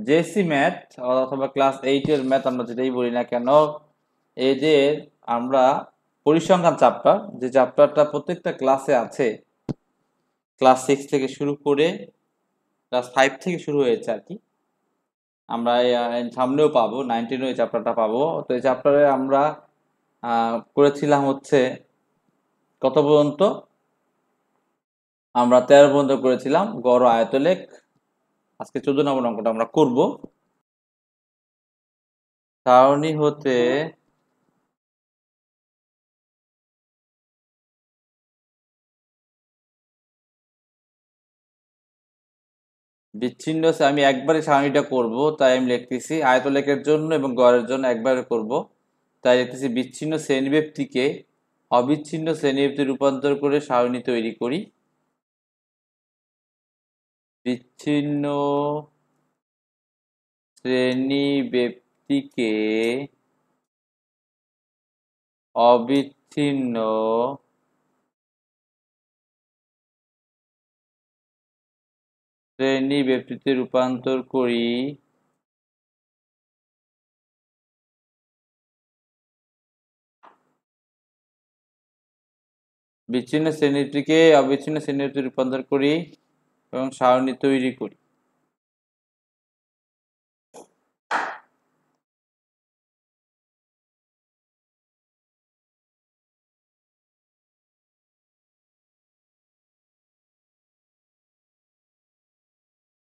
JSC math অথবা class 8 এর math আমরা যেটাই বলি না কেন, এই যে আমরা পরিসংখ্যান চ্যাপ্টার, যে চ্যাপ্টারটা প্রত্যেকটা ক্লাসে আছে, ক্লাস 6 থেকে শুরু করে ক্লাস 5 থেকে শুরু হয়েছে আর কি, আমরা সামনেও পাবো 19 এই চ্যাপ্টারটা পাবো। তো এই চ্যাপ্টারে আমরা করেছিলাম হচ্ছে কত পর্যন্ত, আমরা 13 পর্যন্ত করেছিলাম গড় আয়তলেখ। আজকে 14 নম্বর অঙ্কটা আমরা করব। সারণী হতে বিচ্ছিন্ন, আমি একবারে সারণীটা করব তাই আমি লিখতেছি আয়তলেখের জন্য এবং গড়ের জন্য একবারে করব, তাই লিখতেছি বিচ্ছিন্ন শ্রেণীব্যক্তিকে অবিচ্ছিন্ন শ্রেণীব্যক্তি রূপান্তর করে সারণী তৈরি করি। বিচ্ছিন্ন শ্রেণীব্যক্তিকে অবিচ্ছিন্ন শ্রেণীব্যক্তিতে রূপান্তর করি বিচ্ছিন্ন শ্রেণীটিকে অবিচ্ছিন্ন শ্রেণীতে রূপান্তর করি এবং সারণী তৈরি করি।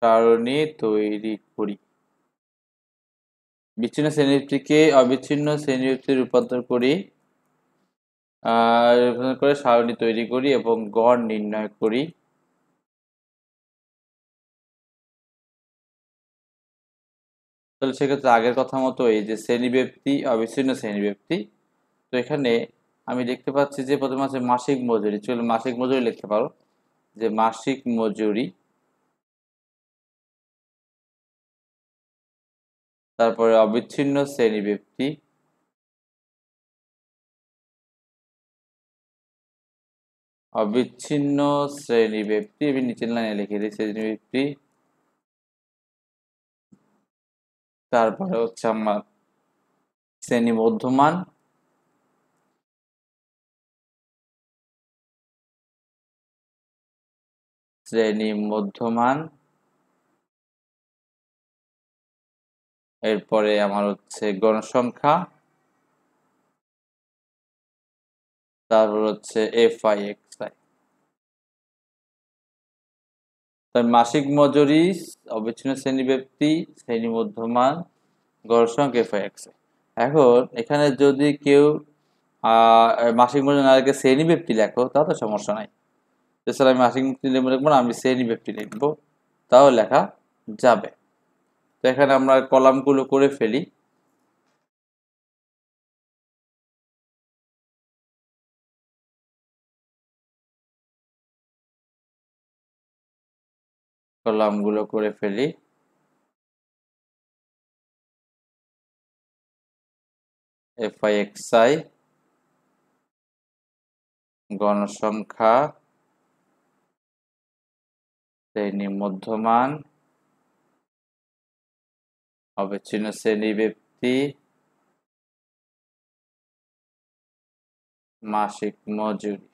সারণী তৈরি করি বিচ্ছিন্ন শ্রেণীটিকে অবিচ্ছিন্ন শ্রেণীতে রূপান্তর করি, রূপান্তর করে সারণী তৈরি করি এবং গড় নির্ণয় করি। তাহলে সেক্ষেত্রে আগের কথা মতো এই যে শ্রেণীব্যক্তি অবিচ্ছিন্ন শ্রেণীব্যক্তি, তো এখানে আমি দেখতে পাচ্ছি যে প্রথমে আছে মাসিক মজুরি, চলো মাসিক মজুরি লিখতে পারো যে মাসিক মজুরি, তারপরে অবিচ্ছিন্ন শ্রেণীব্যক্তি, অবিচ্ছিন্ন শ্রেণীব্যক্তি, আমি নিচের লাইনে লিখে দিই শ্রেণীব্যক্তি, তারপরে হচ্ছে আমার শ্রেণী মধ্যমান, শ্রেণী মধ্যমান, এরপরে আমার হচ্ছে গণসংখ্যা, তারপর হচ্ছে FI/XI। তার মাসিক মজুরি, অবিচ্ছিন্ন শ্রেণীব্যক্তি, শ্রেণী মধ্যমান, গড়সংখ্যা, FI/XI। এখন এখানে যদি কেউ মাসিক মজুরি না লিখে শ্রেণীব্যক্তি লেখো তাও তো সমস্যা নাই, এছাড়া আমি মাসিক লিখবো না, আমি শ্রেণীব্যক্তি লিখবো, তাও লেখা যাবে। তো এখানে আমরা কলামগুলো করে ফেলি। কলামগুলো করে ফেলি। FI/XI, গণসংখ্যা, শ্রেণী মধ্যমান, অবিচ্ছিন্ন শ্রেণীব্যক্তি, মাসিক মজুরি।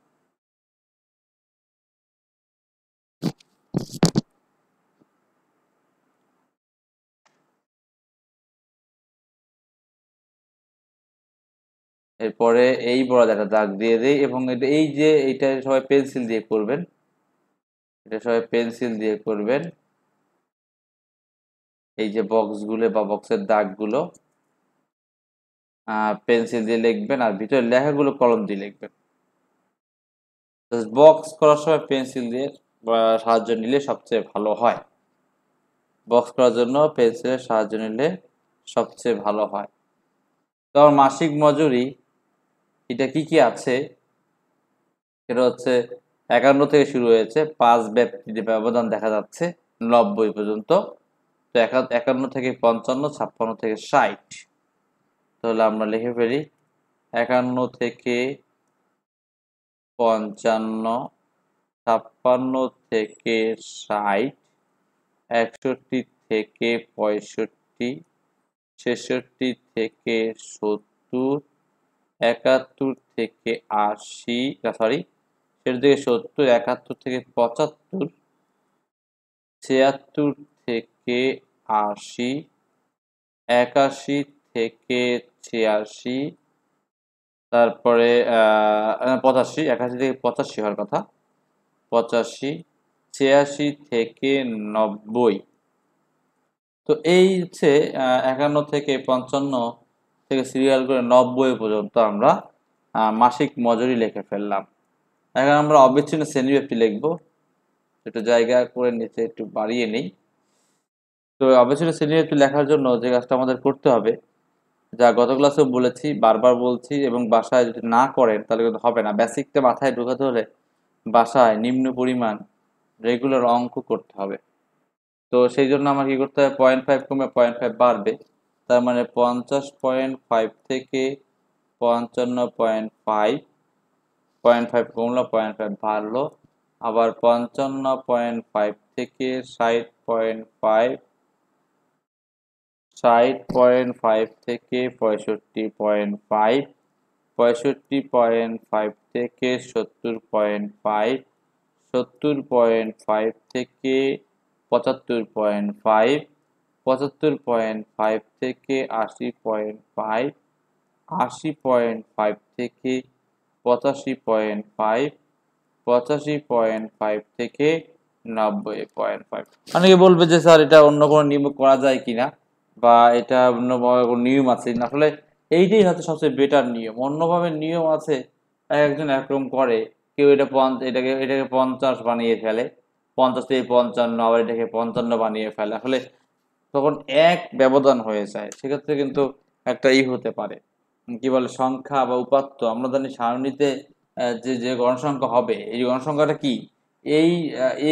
এরপরে এই বড় একটা দাগ দিয়ে দিই এবং এই যে এইটা সবাই পেন্সিল দিয়ে করবেন, এটা সবাই পেন্সিল দিয়ে করবেন। এই যে বক্সগুলো বা বক্সের দাগগুলো পেন্সিল দিয়ে লিখবেন, আর ভিতরে লেখাগুলো কলম দিয়ে লিখবেন। বক্স করার সময় পেন্সিল দিয়ে সাহায্য নিলে সবচেয়ে ভালো হয়, বক্স করার জন্য পেন্সিলের সাহায্য নিলে সবচেয়ে ভালো হয়। তো আমার মাসিক মজুরি এটা কি কি আছে, এটা হচ্ছে 51 থেকে শুরু হয়েছে, 5 ব্যক্তির ব্যবধান দেখা যাচ্ছে 90 পর্যন্ত। তো 51 থেকে 55, 56 থেকে 60, তাহলে আমরা লিখে ফেলি 51 থেকে 55, 56 থেকে 60, 61 থেকে 65, 66 থেকে 70, 71 থেকে 80, সরি 70 থেকে 70, 71 থেকে 75, 76 থেকে 80, 81 থেকে 86, তারপরে 85, 81 থেকে 85 হওয়ার কথা, 85, 86 থেকে 90। তো এই হচ্ছে 51 থেকে 55 থেকে সিরিয়াল করে 90 পর্যন্ত আমরা মাসিক মজুরি লিখে ফেললাম। এখন আমরা অবিচ্ছিন্ন শ্রেণীব্যাপ্তি লিখব, একটু জায়গা করে নিচে একটু বাড়িয়ে নেই। তো অবিচ্ছিন্ন শ্রেণীব্যাপ্তি লেখার জন্য যে কাজটা আমাদের করতে হবে, যা গত ক্লাসেও বলেছি, বারবার বলছি, এবং বাসায় যদি না করেন তাহলে কিন্তু হবে না। বেসিকটা মাথায় ঢোকাতে হলে বাসায় নিম্ন পরিমাণ রেগুলার অঙ্ক করতে হবে। তো সেই জন্য আমার কি করতে হবে, 0.5 কমে 0.5 বাড়বে, তার মানে 50.5 থেকে 55.5, 0.5 কমলো 0.5 বাড়লো, আবার 55.5 থেকে 60.5, 60.5 থেকে 65.5, 65.5 থেকে 70.5, 70.5 থেকে 75.5, 75.5 থেকে 80.5, 80.5 থেকে 85.5, 85.5 থেকে 90.5। অনেকে বলবে যে স্যার এটা অন্য কোনো নিয়ম করা যায় কিনা, বা এটা অন্যভাবে কোনো নিয়ম আছে। আসলে এইটাই হচ্ছে সবচেয়ে বেটার নিয়ম। অন্যভাবে নিয়ম আছে, একজন একরকম করে, কেউ এটাকে 50 বানিয়ে ফেলে, 50 থেকে 55, আবার এটাকে 55 বানিয়ে ফেলে। আসলে তখন এক ব্যবধান হয়ে যায়, সেক্ষেত্রে কিন্তু একটা হতে পারে, কি বলে, সংখ্যা বা উপাত্ত। আমরা জানি সারণীতে যে যে গণসংখ্যা হবে, এই গণসংখ্যাটা কি,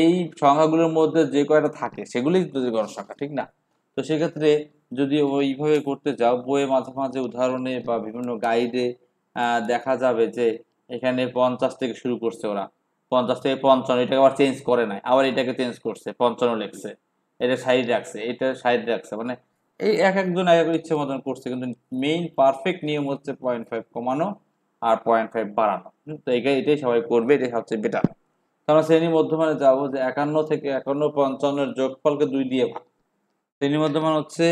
এই সংখ্যাগুলোর মধ্যে যে কয়টা থাকে সেগুলোই যদি গণসংখ্যা, ঠিক না? তো সেক্ষেত্রে যদি ওইভাবে করতে যাও, বইয়ে মাঝে মাঝে উদাহরণে বা বিভিন্ন গাইডে দেখা যাবে যে এখানে 50 থেকে শুরু করছে ওরা, 50 থেকে 55, এটাকে আবার চেঞ্জ করে নাই, আবার এটাকে চেঞ্জ করছে, 55 লিখছে, এটা সাইড রাখছে, এটা সাইড রাখছে, মানে এই এক একজন এক এক ইচ্ছে মতন করছে। কিন্তু মেইন পারফেক্ট নিয়ম হচ্ছে 0.5 কমানো আর 0.5 বাড়ানো। তো এটাই সবাই করবে, এটাই সবচেয়ে বেটার। আমরা শ্রেণী মধ্যমানে যাবো যে 51 থেকে 51, 55 যোগফলকে 2 দিয়ে ভাগ। শ্রেণী মধ্যমান হচ্ছে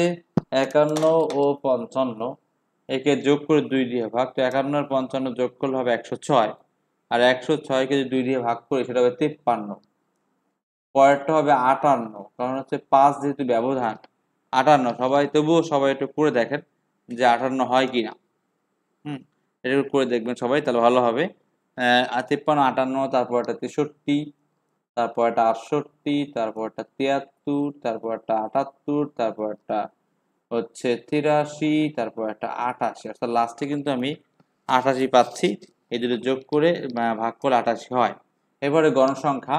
51 ও 55, একে যোগ করে 2 দিয়ে ভাগ। তো 51 আর 55 যোগফল হবে 106, আর 106কে যদি 2 দিয়ে ভাগ করি সেটা হবে 53। পরেরটা হবে 58, কারণ হচ্ছে 5 যেহেতু ব্যবধান, 58 তবুও সবাই একটু করে দেখেন যে 58 হয় কিনা। এটা করে দেখবেন সবাই, তাহলে ভালো হবে। 53, 58, তারপর একটা 63, তারপর একটা 68, তারপর একটা 73, তারপর একটা 78, তারপর একটা হচ্ছে 83, তারপর একটা 88, অর্থাৎ লাস্টে কিন্তু আমি 88 পাচ্ছি। এই দুটো যোগ করে ভাগ করে 88 হয়। এবারে গণসংখ্যা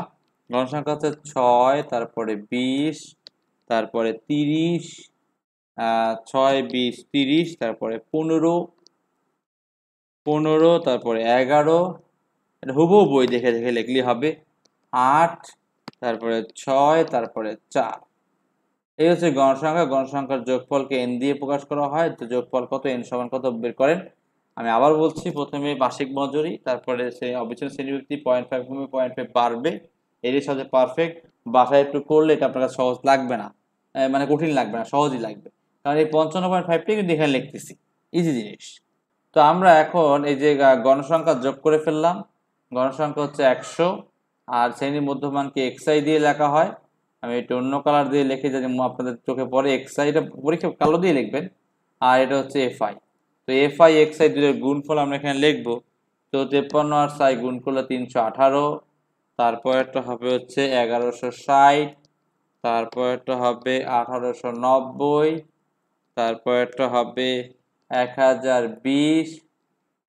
হচ্ছে 6, তারপরে 20, তারপরে 30, 6, 20, 30, তারপরে 15, তারপরে 11, এটা হুবহু বই দেখে দেখে লিখলেই হবে, 8, তারপরে 6, তারপরে 4। এই হচ্ছে গণসংখ্যা। গণসংখ্যার যোগফলকে n দিয়ে প্রকাশ করা হয়। তো যোগফল কত, n সমান কত বের করেন। আমি আবার বলছি, প্রথমে মাসিক মজুরি, তারপরে সেই অবিচ্ছিন্ন শ্রেণীব্যক্তি 0.5 কমে 0.5 বাড়বে, এরই সাথে পারফেক্ট। বাসায় একটু করলে এটা আপনার সহজ লাগবে না, মানে কঠিন লাগবে না, সহজই লাগবে, কারণ এই 55.5টাই কিন্তু এখানে লিখতেছি, ইজি জিনিস। তো আমরা এখন এই যে গণসংখ্যা যোগ করে ফেললাম। গণসংখ্যা হচ্ছে 100, আর শ্রেণীর মধ্যমানকে xi দিয়ে লেখা হয়। আমি এটা অন্য কালার দিয়ে লিখে যদি আপনাদের চোখে পড়ে, xi, এটা পরীক্ষা কালো দিয়ে লিখবেন, আর এটা হচ্ছে fi। তো fi xi দুটোর গুণফল আমরা এখানে লিখবো। তো 53 আর সাই গুণ করলে 318, তারপরটা হবে হচ্ছে 1160, তারপরটা হবে 1890, তারপরটা হবে 1020,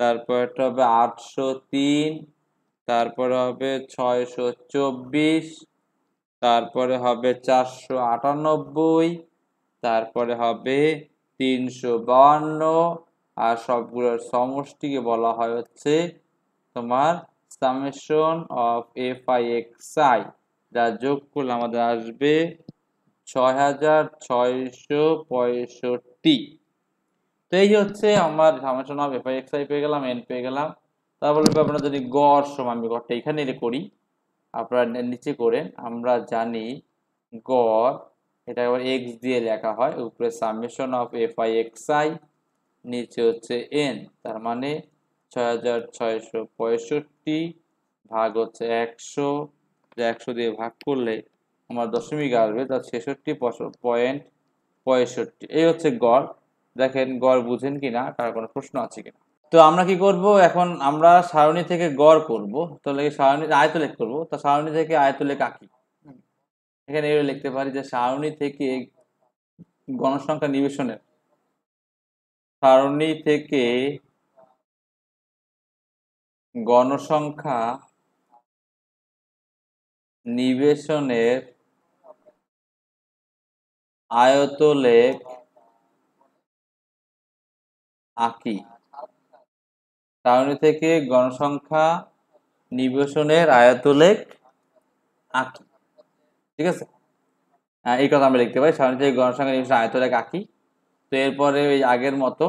তারপরটা হবে 803, তারপরে হবে 624, তারপরে হবে 498, তারপরে হবে 352, আর সবগুলোর সমষ্টিকে বলা হয় হচ্ছে তোমার সামেশন অফ fi xi, যা যোগ করলে আমাদের আসবে 6665। তো এই হচ্ছে আমার সামেশন অফ FI/XI পেয়ে গেলাম, এন পেয়ে গেলাম। তারপরে আপনারা যদি গড় সমান, আমি গড়টা এখানে করি, আপনারা নিচে করেন। আমরা জানি গড় এটা আবার এক্স দিয়ে লেখা হয়, উপরে সামেশন অফ FI/XI, নিচে হচ্ছে এন। তার মানে 6665 ভাগ হচ্ছে 100, 100 দিয়ে ভাগ করলে আমার দশমিক আসবে, তার 66.65। এই হচ্ছে গড়। দেখেন গড় বুঝেন কিনা, কার কোনো প্রশ্ন আছে কিনা। তো আমরা কি করব এখন, আমরা সারণী থেকে গড় করব। তাহলে সারণী আয়তলেখ করব, তা সারণী থেকে আয়তলেখ আঁকি। এখানে লিখতে পারি যে সারণী থেকে গণসংখ্যা নিবেশনের, সারণী থেকে গণসংখ্যা নিবেশনের আয়তলেখ আঁকি। সারণী থেকে গণসংখ্যা নিবেশনের আয়তলেখ আঁকি, ঠিক আছে। এই কথা আমরা লিখতে পারি, সারণী থেকে গণসংখ্যা নিবেশনের আয়তলেখ আঁকি। তো এরপরে ওই আগের মতো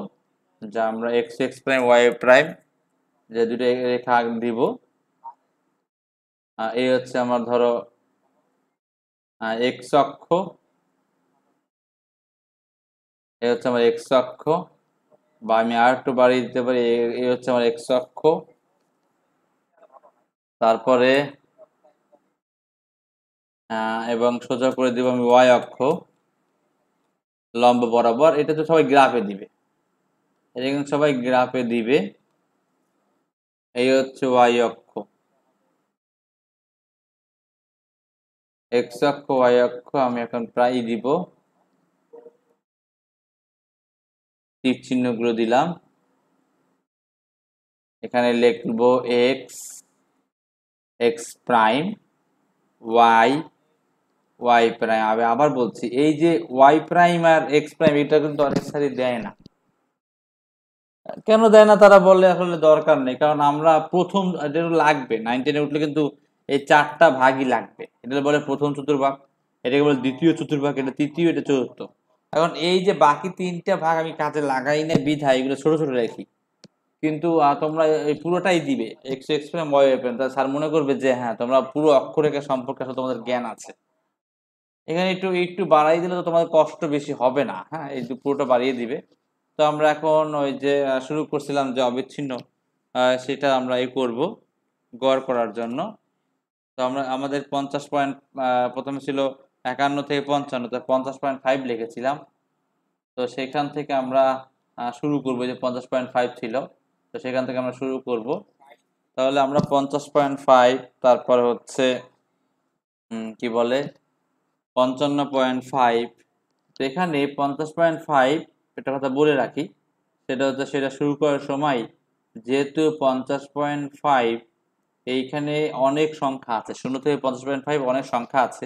যা আমরা x প্রাইম y প্রাইম যে দুটো রেখা দিব, এই হচ্ছে আমার ধরো x অক্ষ, এই হচ্ছে আমার x অক্ষ, বা আমি আর একটু বাড়িয়ে দিতে পারি, এই হচ্ছে আমার x অক্ষ। তারপরে এবং সোজা করে দিব আমি y অক্ষ লম্ব বরাবর। এটা তো সবাই গ্রাফে দিবে, এটা কিন্তু সবাই গ্রাফে দিবে। এই হচ্ছে y অক্ষ, x অক্ষ y অক্ষ আমি এখন প্রায় দিব, তীর চিহ্নগুলো দিলাম। এখানে লিখবো x প্রাইম, y প্রাইম। আবার বলছি, এই যে y প্রাইম আর x প্রাইম এটা কিন্তু অনেক সারি দেয় না। কেন দেয় না তারা বললে আসলে দরকার নেই, কারণ আমরা প্রথম এটা লাগবে 9 10-এ উঠলে কিন্তু এই 4টা ভাগই লাগবে। এটা বলে প্রথম চতুর্ভাগ, এটাকে বলে দ্বিতীয় চতুর্ভাগ, এটা তৃতীয়, এটা চতুর্থ। এখন এই যে বাকি 3টা ভাগ আমি কাজে লাগাই না বিধায় এগুলো ছোট ছোট রাখি, কিন্তু তোমরা এই পুরোটাই দিবে x প্রাইম y প্রাইম, তা স্যার মনে করবে যে হ্যাঁ তোমরা পুরো অক্ষরেখা সম্পর্কে আসলে তোমাদের জ্ঞান আছে। এখানে একটু একটু বাড়াই দিলে তো তোমাদের কষ্ট বেশি হবে না, হ্যাঁ এই পুরোটা বাড়িয়ে দিবে। তো আমরা এখন ওই যে শুরু করছিলাম যে অবিচ্ছিন্ন, সেটা আমরা এই করব গড় করার জন্য। তো আমরা আমাদের 50 পয়েন্ট, প্রথমে ছিল 51 থেকে 55, তো 50.5 লিখেছিলাম। তো সেখান থেকে আমরা শুরু করব, যে 50.5 ছিল, তো সেখান থেকে আমরা শুরু করব। তাহলে আমরা 50.5, তারপর হচ্ছে কি বলে 55.5। তো এখানে 50.5 একটা কথা বলে রাখি, সেটা হচ্ছে সেটা শুরু করার সময় যেহেতু 50.5 এইখানে অনেক সংখ্যা আছে, 0 থেকে 50.5 অনেক সংখ্যা আছে,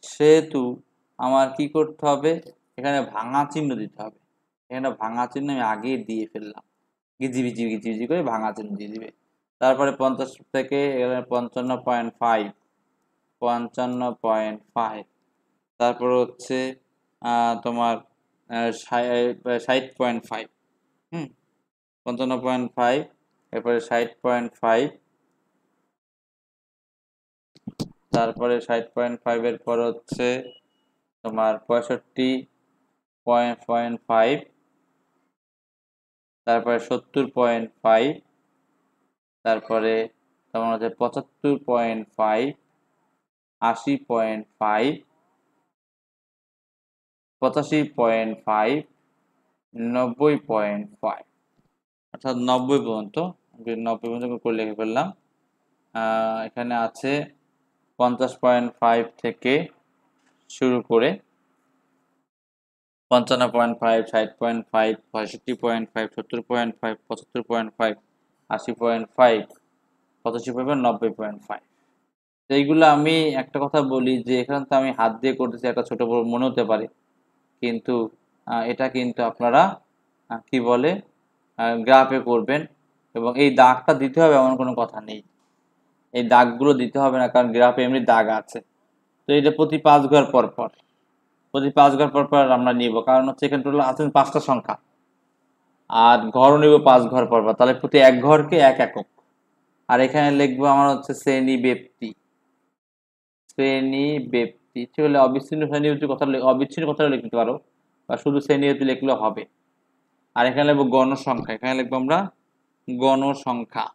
সেহেতু আমার কি করতে হবে, এখানে ভাঙা চিহ্ন দিতে হবে। এখানে ভাঙা চিহ্ন আমি আগে দিয়ে ফেললাম, গিজিবিজি গিজিবিজি করে ভাঙা চিহ্ন দিয়ে দিবে। তারপরে 50 থেকে এখানে 55.5, 55.5, তারপর হচ্ছে তোমার 60.5, 55.5, এরপরে 60.5, তারপরে 60.5 এর পর হচ্ছে তোমার 65.5, তারপরে 70.5, তারপরে তোমার হচ্ছে 75.5, 80.5, 85.5, 90.5, অর্থাৎ 90 পর্যন্ত। 90 পর্যন্ত করে লিখে ফেললাম। এখানে আছে 50.5 থেকে শুরু করে 55.5, 60.5, 65.5, 70.5, 75.5, 80.5, 85.5, 90.5। এইগুলো আমি একটা কথা বলি যে এখানে তো আমি হাত দিয়ে করতেছি, একটা ছোট বড় মনে হতে পারে, কিন্তু এটা কিন্তু আপনারা কি বলে গ্রাফে করবেন, এবং এই দাগটা দিতে হবে এমন কোনো কথা নেই। এই দাগগুলো দিতে হবে না, কারণ গ্রাফে এমনি দাগ আছে। তো এটা প্রতি 5 ঘর পর পর, প্রতি 5 ঘর পর পর আমরা নিব, কারণ হচ্ছে এখানে টোটাল আছে 5টা সংখ্যা, আর ঘরও নিব 5 ঘর পর পর, তাহলে প্রতি এক ঘরকে এক একক। আর এখানে লিখবো আমার হচ্ছে শ্রেণী ব্যক্তি, শ্রেণী ব্যক্তি ঠিক হলে অবিচ্ছিন্ন শ্রেণী ব্যক্তি কথা অবিচ্ছিন্ন কথা লিখতে পারো, বা শুধু শ্রেণী ব্যক্তি লিখলেও হবে। আর এখানে লিখবো গণসংখ্যা, এখানে লিখবো আমরা গণসংখ্যা।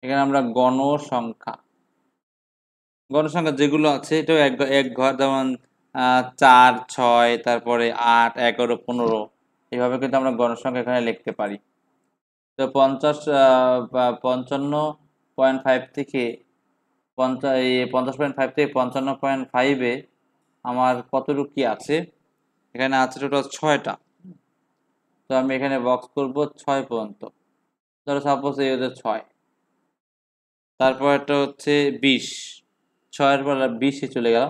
এখানে আমরা গণসংখ্যা, গণসংখ্যা যেগুলো আছে এটাও এক ঘর, যেমন 4, 6, তারপরে 8, 11, 15, এইভাবে কিন্তু আমরা গণসংখ্যা এখানে লিখতে পারি। তো 55.5 থেকে 50.5 থেকে 55.5-এ আমার কতটুকু কি আছে, এখানে আছে টোটাল 6টা। তো আমি এখানে বক্স করব 6 পর্যন্ত, ধরো সাপোজ এই হচ্ছে 6, তারপর এটা হচ্ছে 20, 6-এর পর 20-এ চলে গেল,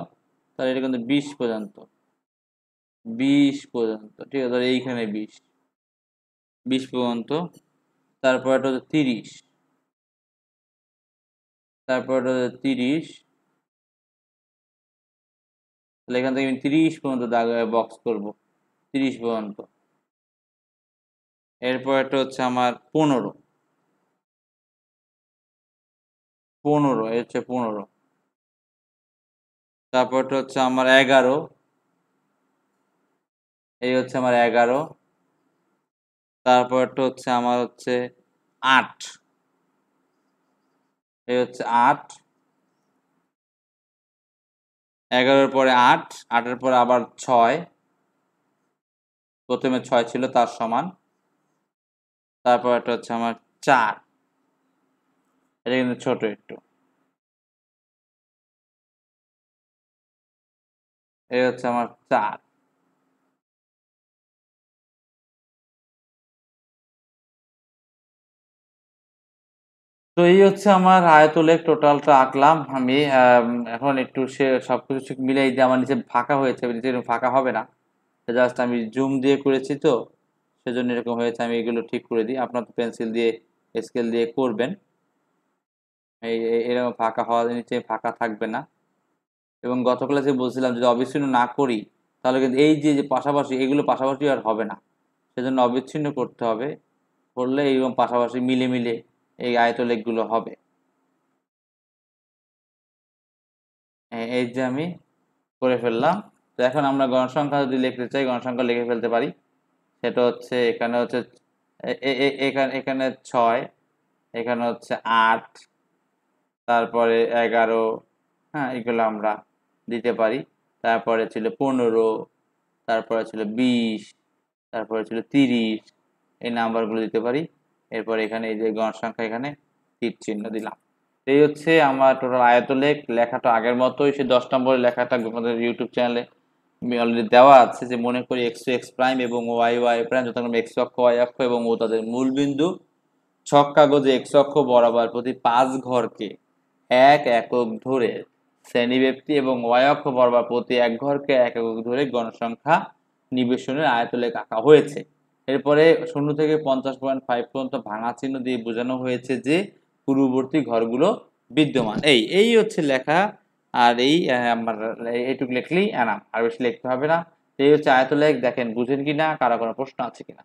তাহলে এটা কিন্তু 20 পর্যন্ত, 20 পর্যন্ত ঠিক আছে, ধরো এইখানে 20 পর্যন্ত। তারপর এটা হচ্ছে 30, তারপর এটা হচ্ছে 30, তাহলে এখান থেকে আমি 30 পর্যন্ত বক্স করব, 30 পর্যন্ত। এরপর এটা হচ্ছে আমার 15, এই হচ্ছে 15। তারপরটা হচ্ছে আমার 11, এই হচ্ছে আমার 11। তারপরটা হচ্ছে আমার হচ্ছে 8, এই হচ্ছে 8। 11-এর পরে 8, 8-এর পরে আবার 6, প্রথমে 6 ছিল তার সমান। তারপর এটা হচ্ছে আমার 4, এটা কিন্তু ছোট একটু, এই হচ্ছে আমার 4। তো এই হচ্ছে আমার আয়তলেখ, টোটালটা আঁকলাম আমি। এখন একটু সে সবকিছু মিলাই দিয়ে আমার নিচে ফাঁকা হয়েছে, নিচে ফাঁকা হবে না, জাস্ট আমি জুম দিয়ে করেছি তো সেজন্য এরকম হয়েছে। আমি এগুলো ঠিক করে দিই, আপনার তো পেন্সিল দিয়ে স্কেল দিয়ে করবেন। এরকম ফাঁকা হওয়ার নিচে ফাঁকা থাকবে না। এবং গত ক্লাসে বলছিলাম যদি অবিচ্ছিন্ন না করি তাহলে কিন্তু এই যে পাশাপাশি এগুলো পাশাপাশি আর হবে না, সেজন্য অবিচ্ছিন্ন করতে হবে, করলে এইরকম পাশাপাশি মিলে মিলে এই আয়তলেখগুলো হবে। এই যে আমি করে ফেললাম। তো এখন আমরা গণসংখ্যা যদি লিখতে চাই গণসংখ্যা লিখে ফেলতে পারি। সেটা হচ্ছে এখানে হচ্ছে এখানে 6, এখানে হচ্ছে 8, তারপরে 11, হ্যাঁ এগুলো আমরা দিতে পারি। তারপরে ছিল 15, তারপরে ছিল 20, তারপরে ছিল 30, এই নাম্বারগুলো দিতে পারি। এরপর এখানে এই যে গণসংখ্যা এখানে তীর চিহ্ন দিলাম। এই হচ্ছে আমার টোটাল আয়তলেখ। লেখাটা আগের মতোই, সে 10 নম্বরের লেখাটা আমাদের ইউটিউব চ্যানেলে অলরেডি দেওয়া আছে, যে মনে করি x x প্রাইম এবং y y প্রাইম যথাক্রমে x অক্ষ y অক্ষ এবং ও তাদের মূল বিন্দু। ছক কাগজে x অক্ষ বরাবর প্রতি 5 ঘরকে এক একক ধরে শ্রেণীব্যাপ্তি এবং y অক্ষ বরাবর প্রতি এক ঘরকে এক একক ধরে গণসংখ্যা নিবেশনের আয়তলেখ আঁকা হয়েছে। এরপরে 0 থেকে 50.5 পর্যন্ত ভাঙা চিহ্ন দিয়ে বোঝানো হয়েছে যে পূর্ববর্তী ঘরগুলো বিদ্যমান। এই হচ্ছে লেখা। আর আমার এইটুকু লিখলেই এনাফ, আর বেশি লিখতে হবে না। এই হচ্ছে আয়তলেখ। দেখেন বুঝেন কিনা, কারো কোনো প্রশ্ন আছে কিনা।